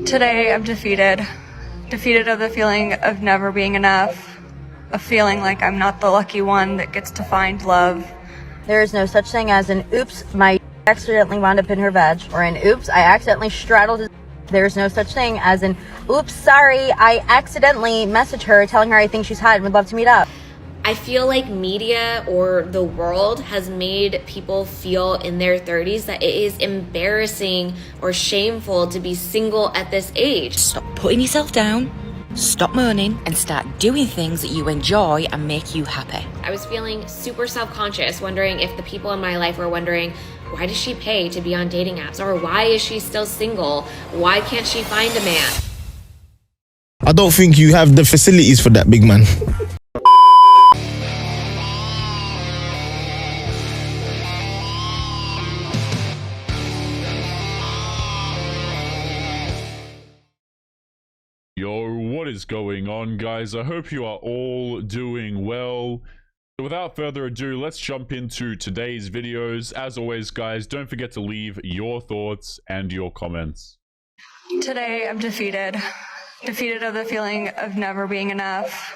Today I'm defeated. Defeated of the feeling of never being enough. Of feeling like I'm not the lucky one that gets to find love. There is no such thing as an oops, my accidentally wound up in her veg, or an oops, I accidentally straddled his. There's no such thing as an oops, sorry, I accidentally messaged her telling her I think she's hot and would love to meet up. I feel like media or the world has made people feel in their 30s that it is embarrassing or shameful to be single at this age. Stop putting yourself down, stop moaning, and start doing things that you enjoy and make you happy. I was feeling super self-conscious, wondering if the people in my life were wondering, why does she pay to be on dating apps? Or why is she still single? Why can't she find a man? I don't think you have the facilities for that, big man. Yo, what is going on, guys? I hope you are all doing well. So without further ado, let's jump into today's videos. As always, guys, don't forget to leave your thoughts and your comments. Today I'm defeated. Defeated of the feeling of never being enough.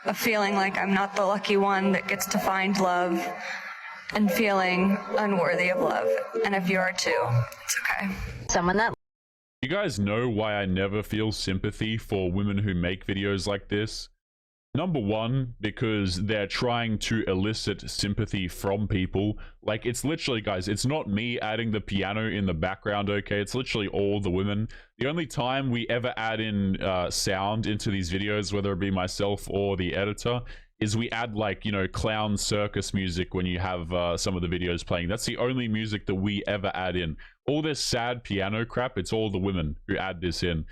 Of feeling like I'm not the lucky one that gets to find love. And feeling unworthy of love. And if you are too, it's okay. Someone that You guys know why I never feel sympathy for women who make videos like this? Number one, because they're trying to elicit sympathy from people. Like, it's literally, guys, it's not me adding the piano in the background, okay? It's literally all the women. The only time we ever add in sound into these videos, whether it be myself or the editor, is we add, like, you know, clown circus music when you have some of the videos playing. That's the only music that we ever add in. All this sad piano crap, it's all the women who add this in.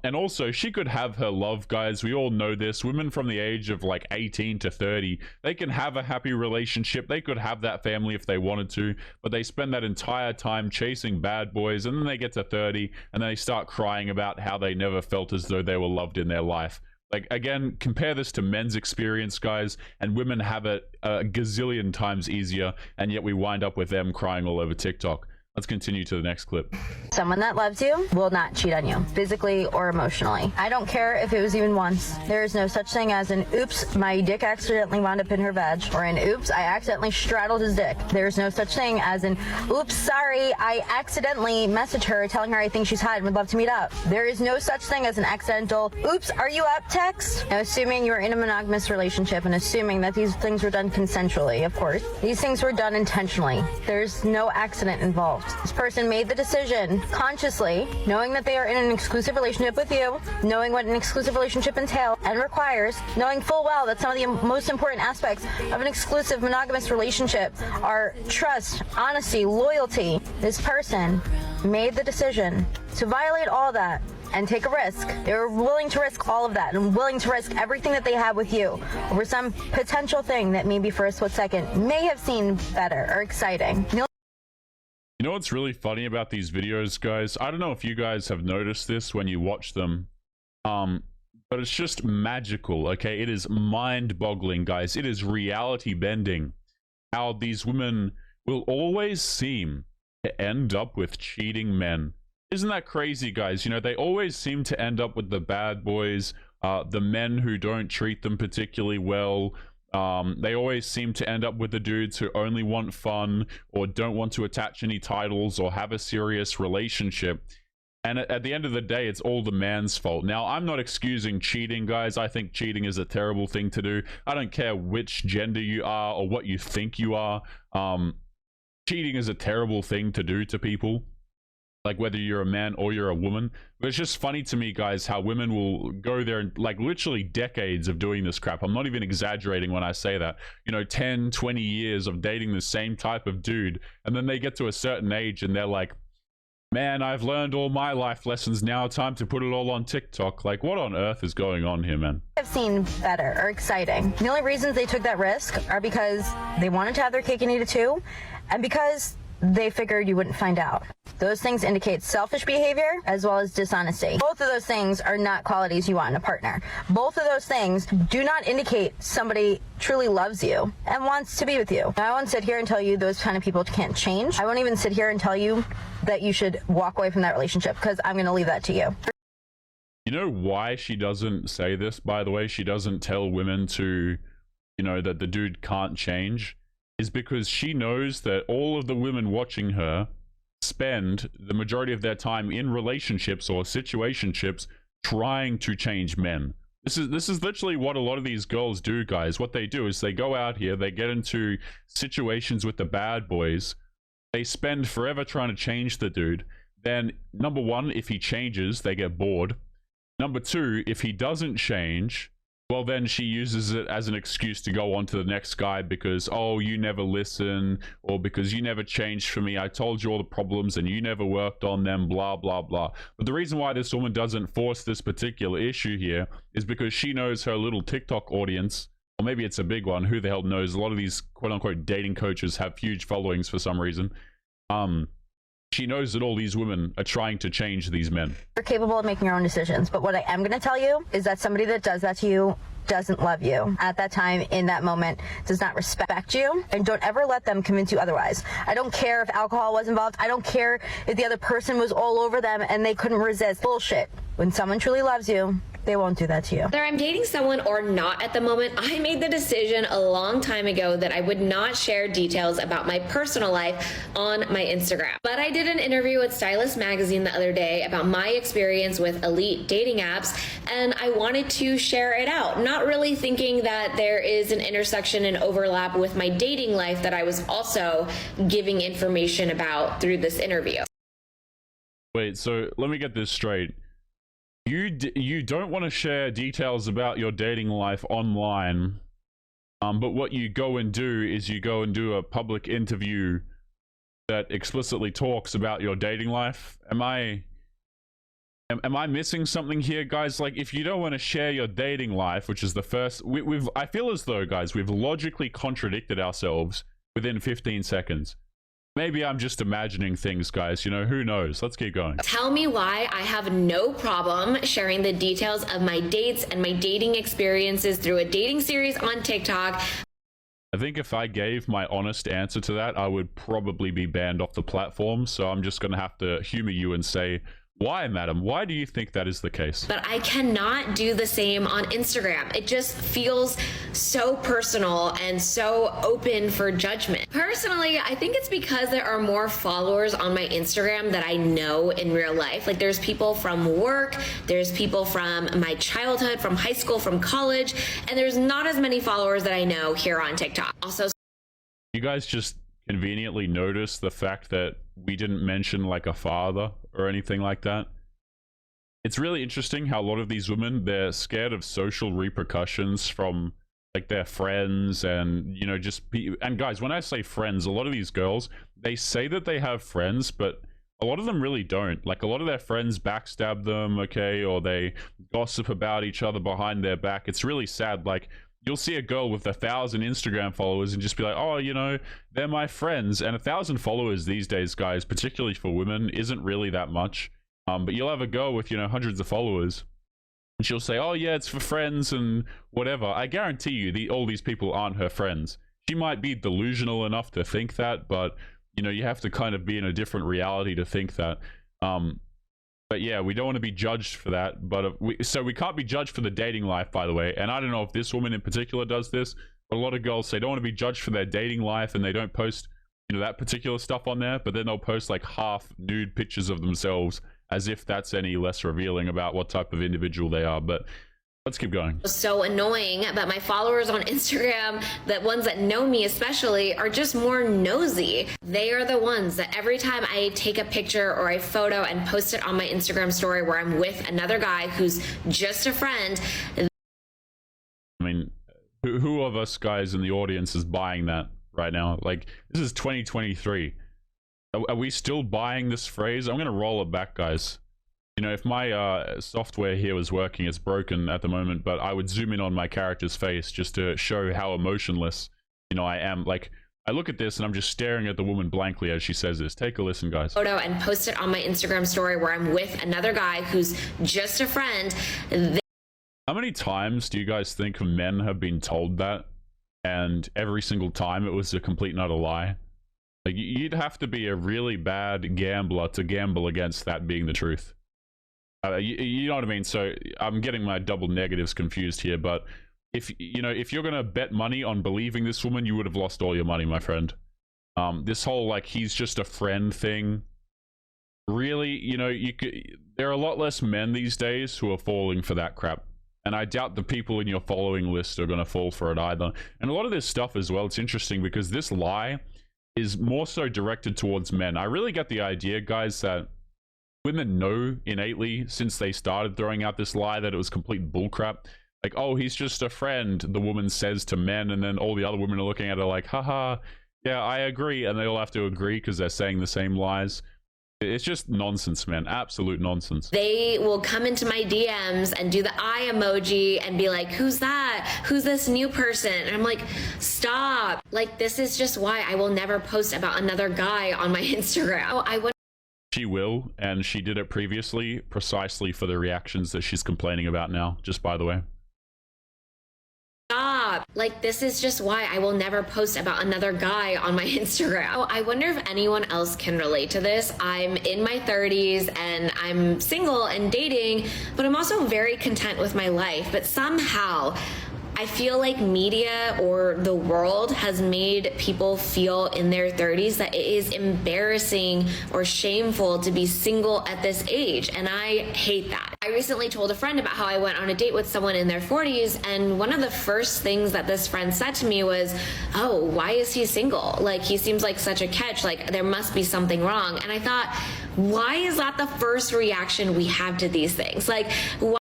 And also, she could have her love, guys. We all know this. Women from the age of like 18 to 30, they can have a happy relationship. They could have that family if they wanted to, but they spend that entire time chasing bad boys, and then they get to 30 and they start crying about how they never felt as though they were loved in their life. Like, again, compare this to men's experience, guys, and women have it a gazillion times easier, and yet we wind up with them crying all over TikTok. Let's continue to the next clip. someone that loves you will not cheat on you, physically or emotionally. I don't care if it was even once. There is no such thing as an oops, my dick accidentally wound up in her veg, or an oops, I accidentally straddled his dick. There's no such thing as an oops, sorry, I accidentally messaged her telling her I think she's hot and would love to meet up. There is no such thing as an accidental oops, are you up text. Now, assuming you're in a monogamous relationship and assuming that these things were done consensually, of course, these things were done intentionally. There's no accident involved. This person made the decision consciously, knowing that they are in an exclusive relationship with you, knowing what an exclusive relationship entails and requires, knowing full well that some of the most important aspects of an exclusive monogamous relationship are trust, honesty, loyalty. This person made the decision to violate all that and take a risk. They were willing to risk all of that and willing to risk everything that they have with you over some potential thing that maybe for a split second may have seemed better or exciting. You know what's really funny about these videos, guys? I don't know if you guys have noticed this when you watch them, but it's just magical, okay? It is mind-boggling, guys. It is reality-bending how these women will always seem to end up with cheating men. Isn't that crazy, guys? You know, they always seem to end up with the bad boys, the men who don't treat them particularly well. They always seem to end up with the dudes who only want fun or don't want to attach any titles or have a serious relationship. And at the end of the day, it's all the man's fault. Now, I'm not excusing cheating, guys. I think cheating is a terrible thing to do. I don't care which gender you are or what you think you are. Cheating is a terrible thing to do to people. Like, whether you're a man or you're a woman. But it's just funny to me, guys, how women will go there and, like, literally decades of doing this crap. I'm not even exaggerating when I say that. You know, 10, 20 years of dating the same type of dude. And then they get to a certain age and they're like, man, I've learned all my life lessons. Now time to put it all on TikTok. Like, what on earth is going on here, man? Have seen better or exciting. The only reasons they took that risk are because they wanted to have their cake and eat it too, and because they figured you wouldn't find out. Those things indicate selfish behavior as well as dishonesty. Both of those things are not qualities you want in a partner. Both of those things do not indicate somebody truly loves you and wants to be with you. Now, I won't sit here and tell you those kind of people can't change. I won't even sit here and tell you that you should walk away from that relationship, because I'm going to leave that to you. You know why she doesn't say this, by the way? She doesn't tell women to, you know, that the dude can't change, is because she knows that all of the women watching her spend the majority of their time in relationships or situationships trying to change men. This is literally what a lot of these girls do, guys. What they do is they go out here, they get into situations with the bad boys, they spend forever trying to change the dude. Then, number one, if he changes, they get bored. Number two, if he doesn't change, well, then she uses it as an excuse to go on to the next guy because, oh, you never listen, or because you never changed for me. I told you all the problems and you never worked on them, blah, blah, blah. But the reason why this woman doesn't force this particular issue here is because she knows her little TikTok audience, or maybe it's a big one, who the hell knows. A lot of these quote-unquote dating coaches have huge followings for some reason. She knows that all these women are trying to change these men. You're capable of making your own decisions, but what I am going to tell you is that somebody that does that to you doesn't love you at that time, in that moment, does not respect you, and don't ever let them convince you otherwise. I don't care if alcohol was involved. I don't care if the other person was all over them and they couldn't resist. Bullshit. When someone truly loves you, they won't do that to you. Whether I'm dating someone or not at the moment, I made the decision a long time ago that I would not share details about my personal life on my Instagram. But I did an interview with Stylist Magazine the other day about my experience with elite dating apps, and I wanted to share it out, not really thinking that there is an intersection and overlap with my dating life that I was also giving information about through this interview. Wait, so let me get this straight. You don't want to share details about your dating life online, but what you go and do is you go and do a public interview that explicitly talks about your dating life. Am I missing something here, guys? Like, if you don't want to share your dating life, which is the first, I feel as though, guys, we've logically contradicted ourselves within 15 seconds. Maybe I'm just imagining things, guys. You know, who knows? Let's keep going. Tell me why I have no problem sharing the details of my dates and my dating experiences through a dating series on TikTok. I think if I gave my honest answer to that, I would probably be banned off the platform. So I'm just going to have to humor you and say, why, madam? Why do you think that is the case? But I cannot do the same on Instagram. It just feels so personal and so open for judgment. Personally, I think it's because there are more followers on my Instagram that I know in real life. Like, there's people from work, there's people from my childhood, from high school, from college, and there's not as many followers that I know here on TikTok. Also, you guys just conveniently notice the fact that we didn't mention like a father or anything like that. It's really interesting how a lot of these women, they're scared of social repercussions from like their friends and, you know, and guys, when I say friends, a lot of these girls, they say that they have friends, but a lot of them really don't. Like, a lot of their friends backstab them, okay, or they gossip about each other behind their back. It's really sad. Like, you'll see a girl with 1,000 Instagram followers and just be like, oh, you know, they're my friends. And 1,000 followers these days, guys, particularly for women, isn't really that much. But you'll have a girl with, you know, hundreds of followers, and she'll say, oh, yeah, it's for friends and whatever. I guarantee you all these people aren't her friends. She might be delusional enough to think that, but, you know, you have to kind of be in a different reality to think that. But yeah, we don't want to be judged for that. But we can't be judged for the dating life, by the way. And I don't know if this woman in particular does this, but a lot of girls, they don't want to be judged for their dating life, and they don't post, you know, that particular stuff on there. But then they'll post like half nude pictures of themselves, as if that's any less revealing about what type of individual they are. But let's keep going. So annoying, but my followers on Instagram, the ones that know me especially, are just more nosy. They are the ones that every time I take a picture or a photo and post it on my Instagram story where I'm with another guy who's just a friend. I mean, who of us guys in the audience is buying that right now? Like, this is 2023. Are we still buying this phrase? I'm going to roll it back, guys. You know, if my software here was working, it's broken at the moment, but I would zoom in on my character's face just to show how emotionless, you know, I am. Like, I look at this and I'm just staring at the woman blankly as she says this. Take a listen, guys. Photo and post it on my Instagram story where I'm with another guy who's just a friend. How many times do you guys think men have been told that, and every single time it was a complete and utter lie? Like, you'd have to be a really bad gambler to gamble against that being the truth. You know what I mean? So I'm getting my double negatives confused here, but if you're gonna bet money on believing this woman, you would have lost all your money, my friend. This whole like he's just a friend thing, really, there are a lot less men these days who are falling for that crap, and I doubt the people in your following list are gonna fall for it either. And a lot of this stuff as well, it's interesting because this lie is more so directed towards men. I really get the idea, guys, that women know innately since they started throwing out this lie that it was complete bullcrap. Like, oh, he's just a friend, the woman says to men, and then all the other women are looking at her like, haha, yeah, I agree, and they all have to agree because they're saying the same lies. It's just nonsense, man. Absolute nonsense. They will come into my DMs and do the eye emoji and be like, who's that? Who's this new person? And I'm like, stop. Like, this is just why I will never post about another guy on my Instagram. Oh, I would. She will, and she did it previously precisely for the reactions that she's complaining about now, just by the way. Stop. Like, this is just why I will never post about another guy on my Instagram. Oh, I wonder if anyone else can relate to this. I'm in my 30s and I'm single and dating, but I'm also very content with my life. But somehow I feel like media or the world has made people feel in their 30s that it is embarrassing or shameful to be single at this age, and I hate that. I recently told a friend about how I went on a date with someone in their 40s, and one of the first things that this friend said to me was, oh, why is he single? Like, he seems like such a catch, like there must be something wrong. And I thought, why is that the first reaction we have to these things? Like, why?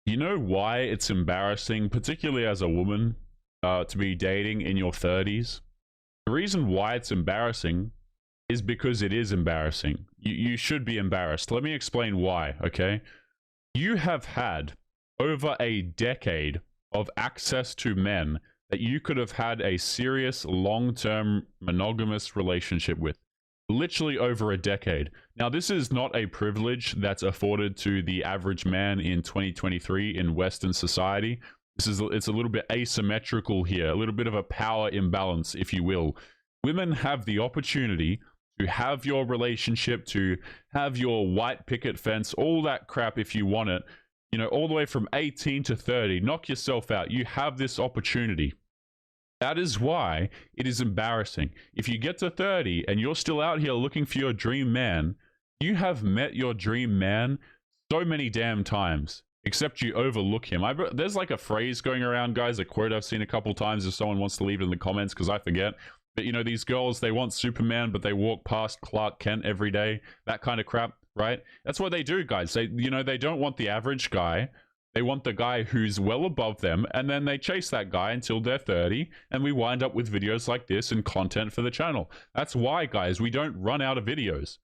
You know why it's embarrassing, particularly as a woman, to be dating in your 30s? The reason why it's embarrassing is because it is embarrassing. You should be embarrassed. Let me explain why, okay? You have had over a decade of access to men that you could have had a serious, long-term, monogamous relationship with. Literally over a decade. Now, this is not a privilege that's afforded to the average man in 2023 in Western society. It's a little bit asymmetrical here, a little bit of a power imbalance, if you will. Women have the opportunity to have your relationship, to have your white picket fence, all that crap if you want it, all the way from 18 to 30. Knock yourself out. You have this opportunity. That is why it is embarrassing. If you get to 30 and you're still out here looking for your dream man, you have met your dream man so many damn times, except you overlook him. There's like a phrase going around, guys, a quote I've seen a couple times if someone wants to leave it in the comments because I forget. But, these girls, they want Superman, but they walk past Clark Kent every day. That kind of crap, right? That's what they do, guys. They don't want the average guy. They want the guy who's well above them, and then they chase that guy until they're 30, and we wind up with videos like this and content for the channel. That's why, guys, we don't run out of videos.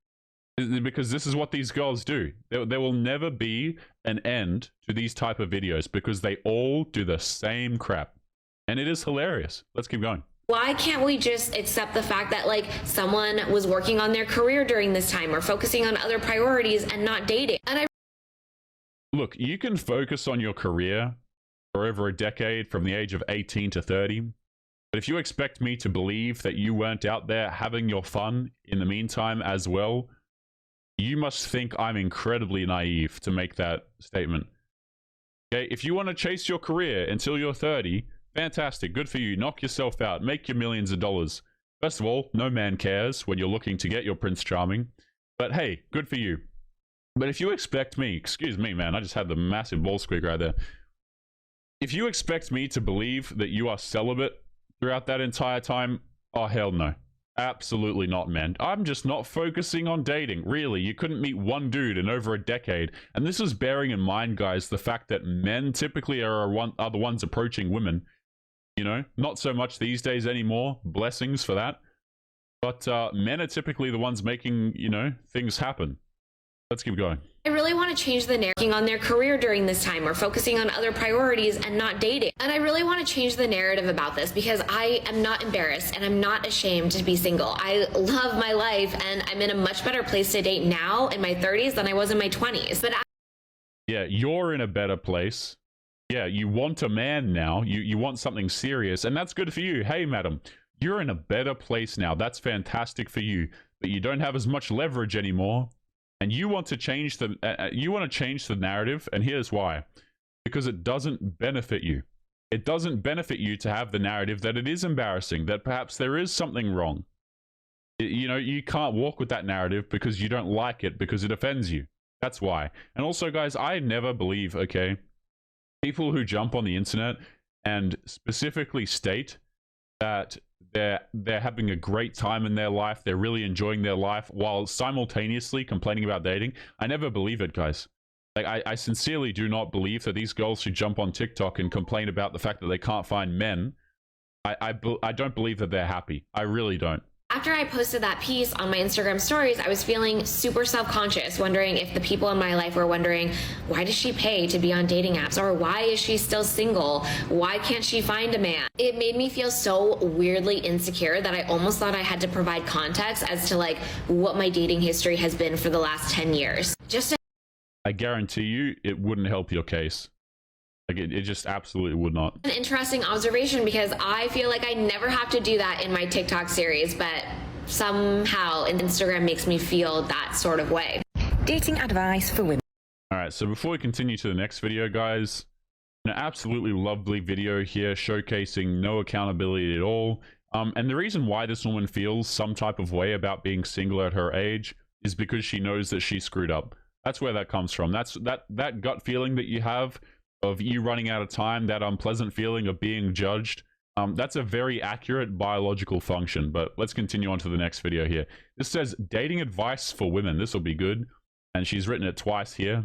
Because this is what these girls do. There will never be an end to these type of videos because they all do the same crap. And it is hilarious. Let's keep going. Why can't we just accept the fact that, like, someone was working on their career during this time or focusing on other priorities and not dating? And Look, you can focus on your career for over a decade from the age of 18 to 30. But if you expect me to believe that you weren't out there having your fun in the meantime as well, you must think I'm incredibly naive to make that statement. Okay, if you want to chase your career until you're 30, fantastic, good for you. Knock yourself out, make your millions of dollars. First of all, no man cares when you're looking to get your Prince Charming. But hey, good for you. But if you expect me, excuse me, man, I just had the massive ball squeak right there. If you expect me to believe that you are celibate throughout that entire time, oh, hell no. Absolutely not, man. I'm just not focusing on dating. Really, you couldn't meet one dude in over a decade. And this is bearing in mind, guys, the fact that men typically are the ones approaching women. Not so much these days anymore. Blessings for that. But men are typically the ones making, things happen. Let's keep going. I really want to change the narrative on their career during this time or focusing on other priorities and not dating. And I really want to change the narrative about this because I am not embarrassed and I'm not ashamed to be single. I love my life and I'm in a much better place to date now in my 30s than I was in my 20s. But yeah, you're in a better place. Yeah, you want a man now. You want something serious, and that's good for you. Hey, madam, you're in a better place now. That's fantastic for you. But you don't have as much leverage anymore. And you want to change the narrative, and here's why. Because it doesn't benefit you. It doesn't benefit you to have the narrative that it is embarrassing, that perhaps there is something wrong. You know, you can't walk with that narrative because you don't like it, because it offends you. That's why. And also, guys, I never believe, okay, people who jump on the internet and specifically state that they're having a great time in their life, they're really enjoying their life, while simultaneously complaining about dating. I never believe it, guys. Like, I sincerely do not believe that these girls should jump on TikTok and complain about the fact that they can't find men. I don't believe that they're happy. I really don't. After I posted that piece on my Instagram stories, I was feeling super self-conscious, wondering if the people in my life were wondering, why does she pay to be on dating apps? Or why is she still single? Why can't she find a man? It made me feel so weirdly insecure that I almost thought I had to provide context as to like what my dating history has been for the last 10 years. I guarantee you it wouldn't help your case. Like, it just absolutely would not. An interesting observation, because I feel like I never have to do that in my TikTok series, but somehow Instagram makes me feel that sort of way. Dating advice for women. All right, so before we continue to the next video, guys, an absolutely lovely video here showcasing no accountability at all. And the reason why this woman feels some type of way about being single at her age is because she knows that she screwed up. That's where that comes from. That's that gut feeling that you have of you running out of time, that unpleasant feeling of being judged. That's a very accurate biological function. But let's continue on to the next video here. This says dating advice for women. This will be good. And she's written it twice here.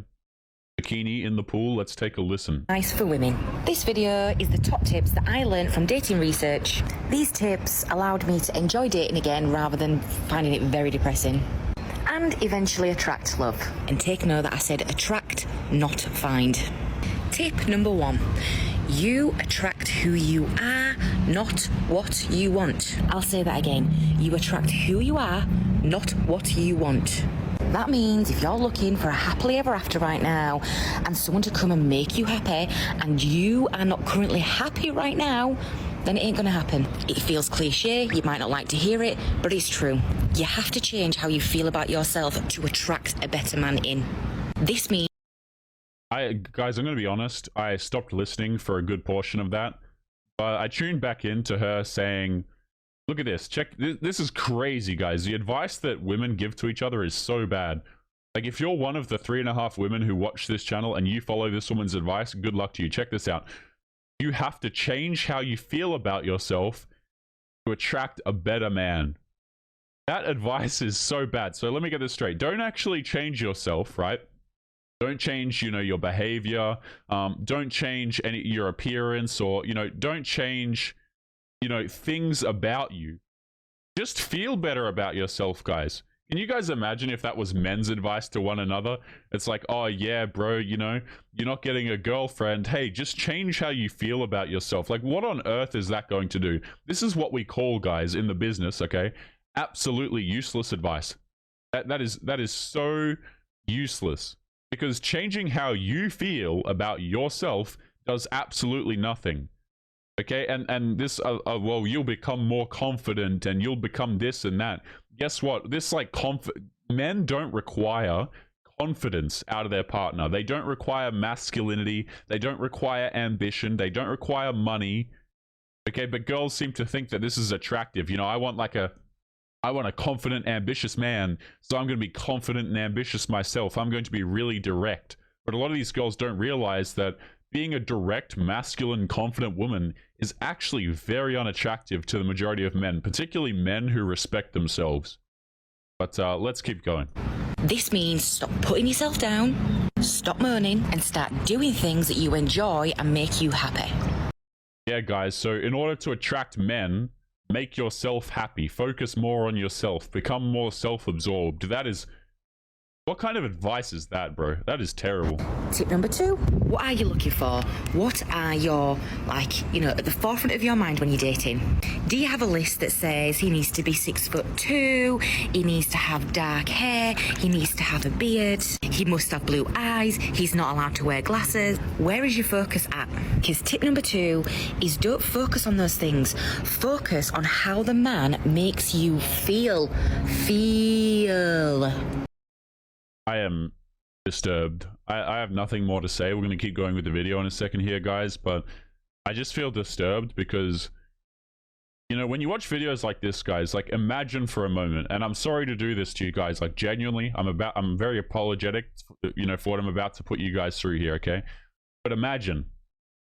Bikini in the pool. Let's take a listen. Advice for women. This video is the top tips that I learned from dating research. These tips allowed me to enjoy dating again rather than finding it very depressing. And eventually attract love. And take note that I said attract, not find. Tip number 1. You attract who you are, not what you want. I'll say that again. You attract who you are, not what you want. That means if you're looking for a happily ever after right now and someone to come and make you happy and you are not currently happy right now, then it ain't gonna happen. It feels cliche, you might not like to hear it, but it's true. You have to change how you feel about yourself to attract a better man in. This means... Guys, I'm going to be honest, I stopped listening for a good portion of that, but I tuned back into her saying, look at this, check, this is crazy, guys. The advice that women give to each other is so bad. Like, if you're one of the 3.5 women who watch this channel and you follow this woman's advice, good luck to you. Check this out. You have to change how you feel about yourself to attract a better man. That advice is so bad. So let me get this straight. Don't actually change yourself, right? Don't change, you know, your behavior. Don't change your appearance, or, you know, don't change, you know, things about you. Just feel better about yourself, guys. Can you guys imagine if that was men's advice to one another? It's like, oh yeah, bro, you know, you're not getting a girlfriend. Hey, just change how you feel about yourself. Like, what on earth is that going to do? This is what we call, guys, in the business, okay, absolutely useless advice. That is so useless. Because changing how you feel about yourself does absolutely nothing. Okay, and this, well, you'll become more confident and you'll become this and that. Guess what? This, like, men don't require confidence out of their partner. They don't require masculinity. They don't require ambition. They don't require money. Okay, but girls seem to think that this is attractive. You know, I want a confident, ambitious man, so I'm going to be confident and ambitious myself. I'm going to be really direct. But a lot of these girls don't realize that being a direct, masculine, confident woman is actually very unattractive to the majority of men, particularly men who respect themselves. But let's keep going. This means stop putting yourself down, stop moaning, and start doing things that you enjoy and make you happy. Yeah, guys, so in order to attract men, make yourself happy. Focus more on yourself. Become more self-absorbed. That is... What kind of advice is that, bro? That is terrible. Tip number 2. What are you looking for? What are your, like, you know, at the forefront of your mind when you're dating? Do you have a list that says he needs to be 6'2", he needs to have dark hair, he needs to have a beard, he must have blue eyes, he's not allowed to wear glasses? Where is your focus at? Because tip number 2 is don't focus on those things. Focus on how the man makes you feel. Feel. I am disturbed. I have nothing more to say. We're going to keep going with the video in a second here, guys, but I just feel disturbed because, you know, when you watch videos like this, guys, like, imagine for a moment, and I'm sorry to do this to you guys, like, genuinely, I'm very apologetic, you know, for what I'm about to put you guys through here, okay? But imagine,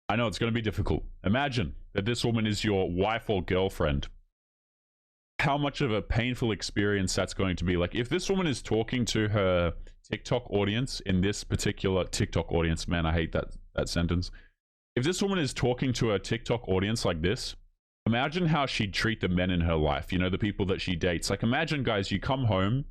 I know it's going to be difficult. Imagine that this woman is your wife or girlfriend. How much of a painful experience that's going to be. Like, if this woman is talking to her TikTok audience in this particular TikTok audience, man, I hate that sentence. If this woman is talking to her TikTok audience like this, imagine how she'd treat the men in her life, you know, the people that she dates. Like, imagine, guys, you come home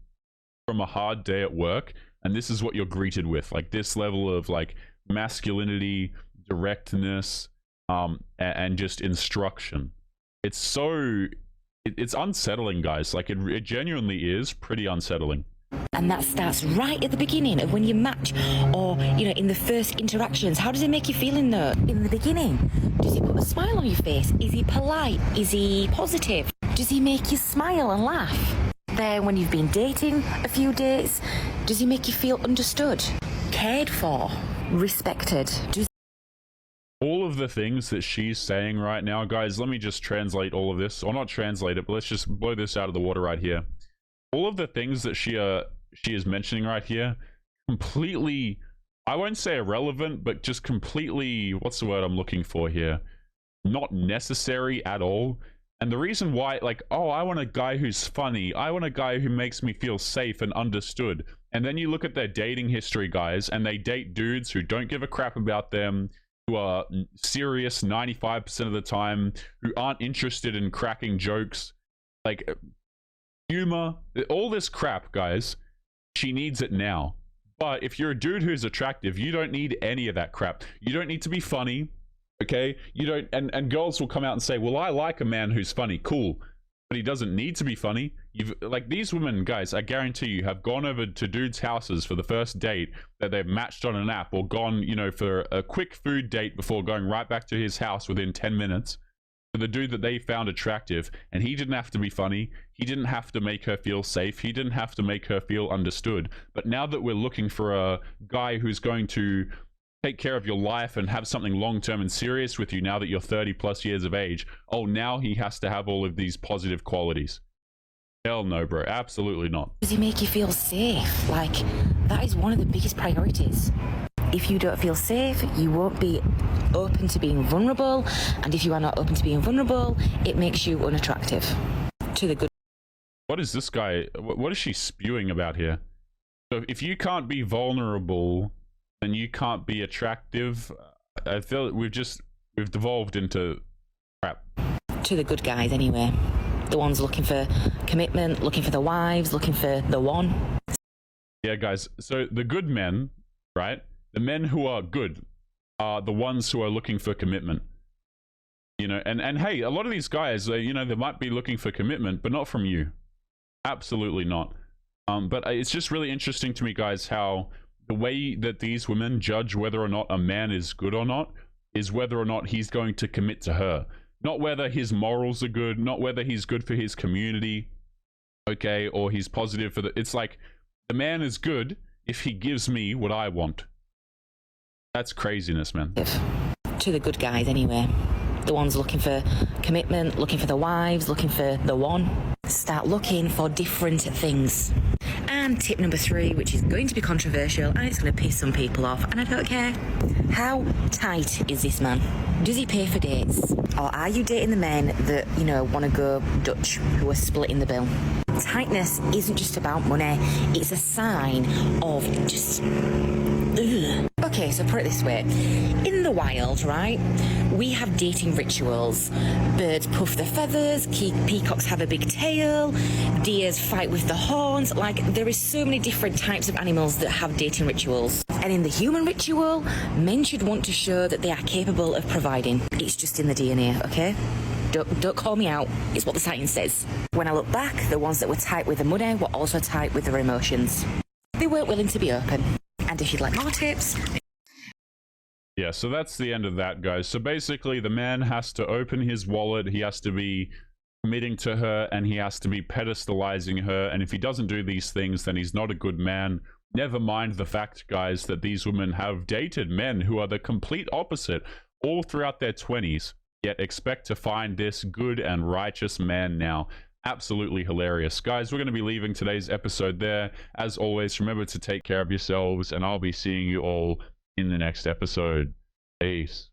from a hard day at work and this is what you're greeted with, like this level of like masculinity, directness, and just instruction. It's so, it's unsettling, guys. Like, it genuinely is pretty unsettling. And that starts right at the beginning of when you match, or, you know, in the first interactions. How does it make you feel in the beginning? Does he put a smile on your face? Is he polite? Is he positive? Does he make you smile and laugh? Then when you've been dating a few days, does he make you feel understood, cared for, respected? All of the things that she's saying right now, guys, let me just translate all of this, or not translate it, but let's just blow this out of the water right here. All of the things that she is mentioning right here, completely, I won't say irrelevant, but just completely, what's the word I'm looking for here? Not necessary at all. And the reason why, like, oh, I want a guy who's funny. I want a guy who makes me feel safe and understood. And then you look at their dating history, guys, and they date dudes who don't give a crap about them, who are serious 95% of the time, who aren't interested in cracking jokes, like humor, all this crap, guys. She needs it now. But if you're a dude who's attractive, you don't need any of that crap. You don't need to be funny, okay? You don't, and girls will come out and say, well, I like a man who's funny. Cool. But he doesn't need to be funny. You've, like, these women, guys, I guarantee you, have gone over to dudes' houses for the first date that they've matched on an app, or gone, you know, for a quick food date before going right back to his house within 10 minutes for the dude that they found attractive. And he didn't have to be funny. He didn't have to make her feel safe. He didn't have to make her feel understood. But now that we're looking for a guy who's going to take care of your life and have something long-term and serious with you now that you're 30 plus years of age, oh, now he has to have all of these positive qualities. Hell no, bro. Absolutely not. Does he make you feel safe? Like, that is one of the biggest priorities. If you don't feel safe, you won't be open to being vulnerable. And if you are not open to being vulnerable, it makes you unattractive to the good. What is this guy? What is she spewing about here? So if you can't be vulnerable, then you can't be attractive. I feel we've devolved into crap. To the good guys, anyway. The ones looking for commitment, looking for the wives, looking for the one. Yeah, guys. So the good men, right? The men who are good are the ones who are looking for commitment. You know, and hey, a lot of these guys, you know, they might be looking for commitment, but not from you. Absolutely not. But it's just really interesting to me, guys, how the way that these women judge whether or not a man is good or not is whether or not he's going to commit to her. Not whether his morals are good, not whether he's good for his community, okay, or he's positive for the... It's like, the man is good if he gives me what I want. That's craziness, man. To the good guys, anyway. The ones looking for commitment, looking for the wives, looking for the one. Start looking for different things. And tip number 3, which is going to be controversial, and it's going to piss some people off, and I don't care. How tight is this man? Does he pay for dates? Or are you dating the men that, you know, want to go Dutch, who are splitting the bill? Tightness isn't just about money. It's a sign of just... Ugh. Okay, so put it this way. In the wild, right, we have dating rituals. Birds puff their feathers, peacocks have a big tail, deers fight with the horns. Like, there is so many different types of animals that have dating rituals. And in the human ritual, men should want to show that they are capable of providing. It's just in the DNA, okay? Don't call me out. It's what the science says. When I look back, the ones that were tight with the money were also tight with their emotions. They weren't willing to be open. And if you'd like more tips... Yeah, so that's the end of that, guys. So basically, the man has to open his wallet, he has to be committing to her, and he has to be pedestalizing her. And if he doesn't do these things, then he's not a good man. Never mind the fact, guys, that these women have dated men who are the complete opposite all throughout their 20s, yet expect to find this good and righteous man now. Absolutely hilarious. Guys, we're going to be leaving today's episode there. As always, remember to take care of yourselves, and I'll be seeing you all in the next episode. Peace.